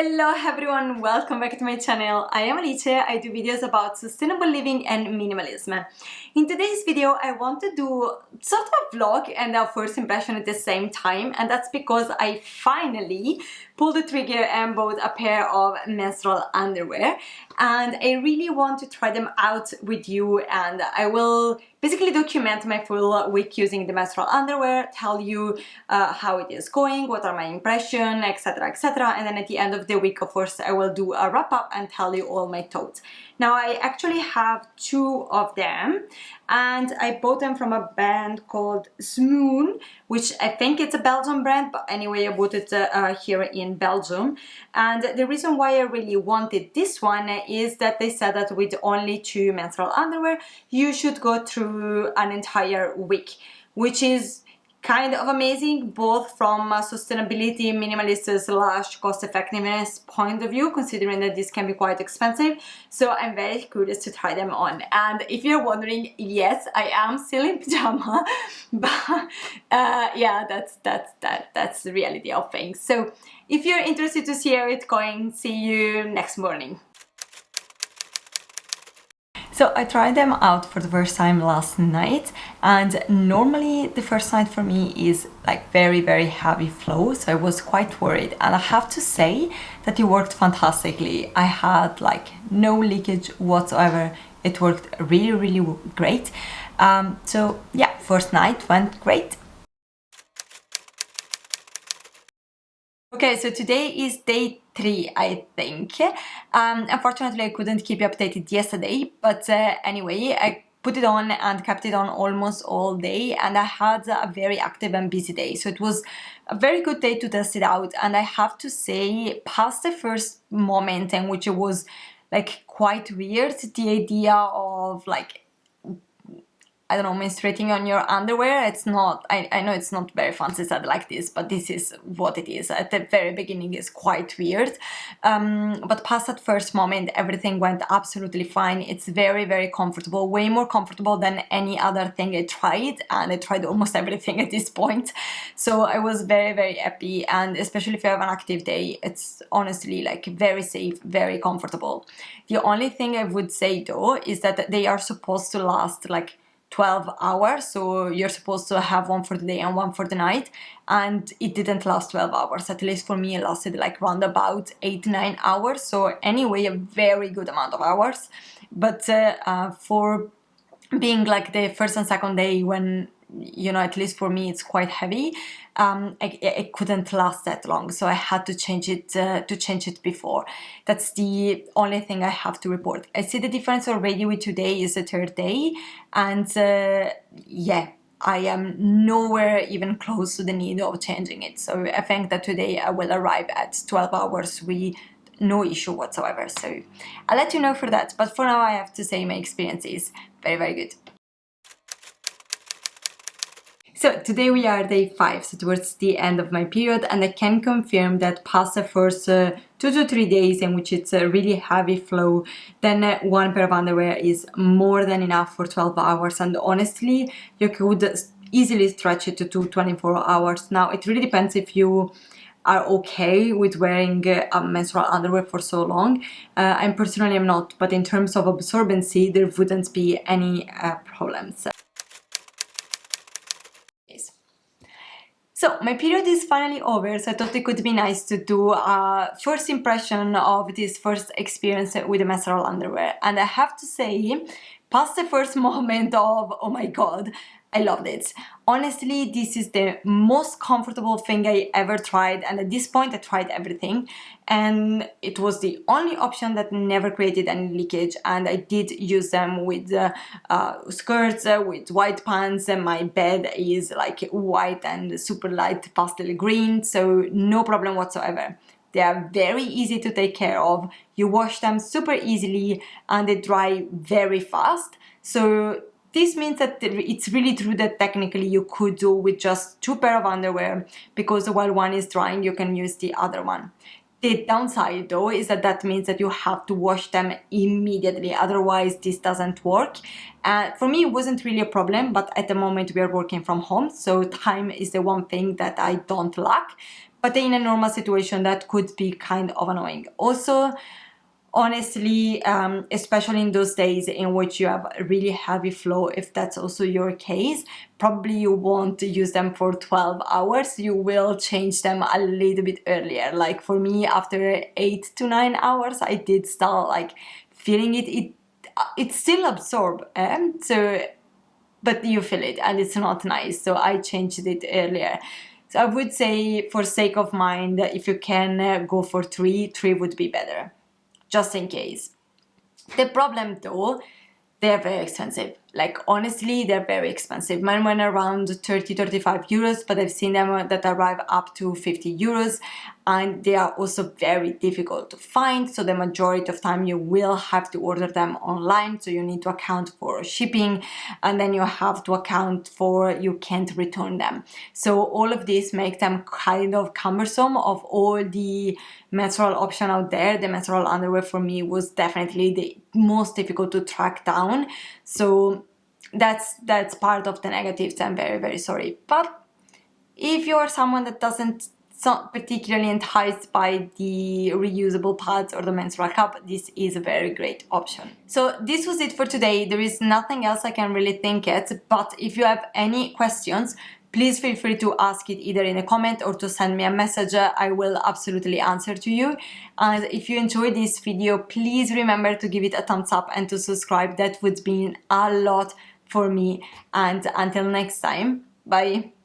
Hello everyone, welcome back to my channel. I am Alice. I do videos about sustainable living and minimalism. In today's video I want to do sort of vlog and a first impression at the same time, and that's because I finally pulled the trigger and bought a pair of menstrual underwear, and I really want to try them out with you, and I will basically document my full week using the menstrual underwear, tell you how it is going, what are my impressions, etc, etc, and then at the end of the week, of course, I will do a wrap up and tell you all my thoughts. Now I actually have two of them, and I bought them from a brand called Choux, which I think it's a Belgian brand, but anyway I bought it here in Belgium. And the reason why I really wanted this one is that they said that with only two menstrual underwear you should go through an entire week, which is kind of amazing, both from a sustainability, minimalist slash cost effectiveness point of view, considering that this can be quite expensive. So I'm very curious to try them on. And if you're wondering, yes, I am still in pajama, but yeah, that's the reality of things. So if you're interested to see how it's going, see you next morning. So I tried them out for the first time last night, and normally the first night for me is like very heavy flow, so I was quite worried, and I have to say that it worked fantastically. I had like no leakage whatsoever. It worked really great. So yeah, first night went great. Okay, so today is day 3, I think. Unfortunately, I couldn't keep you updated yesterday, but anyway, I put it on and kept it on almost all day, and I had a very active and busy day. So it was a very good day to test it out, and I have to say, past the first moment in which it was like quite weird, the idea of like, I don't know, menstruating on your underwear. It's not, I know it's not very fancy said like this, but this is what it is. At the very beginning is quite weird. But past that first moment, everything went absolutely fine. It's very comfortable, way more comfortable than any other thing I tried. And I tried almost everything at this point. So I was very happy. And especially if you have an active day, it's honestly like very safe, very comfortable. The only thing I would say though, is that they are supposed to last like 12 hours, so you're supposed to have one for the day and one for the night, and it didn't last 12 hours. At least for me it lasted like round about 8-9 hours, so anyway a very good amount of hours. But for being like the first and second day, when, you know, at least for me it's quite heavy, it couldn't last that long, so I had to change it before. That's the only thing I have to report. I see the difference already with today is the third day, and yeah, I am nowhere even close to the need of changing it. So I think that today I will arrive at 12 hours with no issue whatsoever. So I'll let you know for that, but for now I have to say my experience is very good. So today we are day 5, so towards the end of my period, and I can confirm that past the first 2 to 3 days in which it's a really heavy flow, then one pair of underwear is more than enough for 12 hours, and honestly you could easily stretch it to 24 hours. Now it really depends if you are okay with wearing menstrual underwear for so long. I personally am not, but in terms of absorbency there wouldn't be any problems. So my period is finally over, so I thought it could be nice to do a first impression of this first experience with the menstrual underwear. And I have to say, past the first moment of, oh my god, I loved it. Honestly, this is the most comfortable thing I ever tried, and at this point I tried everything, and it was the only option that never created any leakage. And I did use them with skirts, with white pants, and my bed is like white and super light pastel green, so no problem whatsoever. They are very easy to take care of. You wash them super easily and they dry very fast. So this means that it's really true that technically you could do with just 2 pairs of underwear, because while one is drying you can use the other one. The downside though is that means that you have to wash them immediately, otherwise this doesn't work. For me it wasn't really a problem, but at the moment we are working from home, so time is the one thing that I don't lack. but in a normal situation that could be kind of annoying. Also, honestly, especially in those days in which you have a really heavy flow, if that's also your case, probably you won't use them for 12 hours. You will change them a little bit earlier. Like for me, after 8 to 9 hours, I did start like feeling it still absorb, so but you feel it and it's not nice, so I changed it earlier. So I would say, for sake of mind, if you can go for three would be better, just in case. The problem though, they're very expensive. Like honestly, they're very expensive. Mine went around 30-35 euros, but I've seen them that arrive up to 50 euros, and they are also very difficult to find. So the majority of time you will have to order them online. So you need to account for shipping, and then you have to account for you can't return them. So all of this makes them kind of cumbersome. Of all the menstrual option out there, the menstrual underwear for me was definitely the most difficult to track down. So that's part of the negatives. I'm very, very sorry. But if you're someone that doesn't not particularly enticed by the reusable pads or the menstrual cup, this is a very great option. So this was it for today. There is nothing else I can really think it, but if you have any questions, please feel free to ask it either in a comment or to send me a message. I will absolutely answer to you. And if you enjoyed this video, please remember to give it a thumbs up and to subscribe. That would mean a lot for me. And until next time, bye.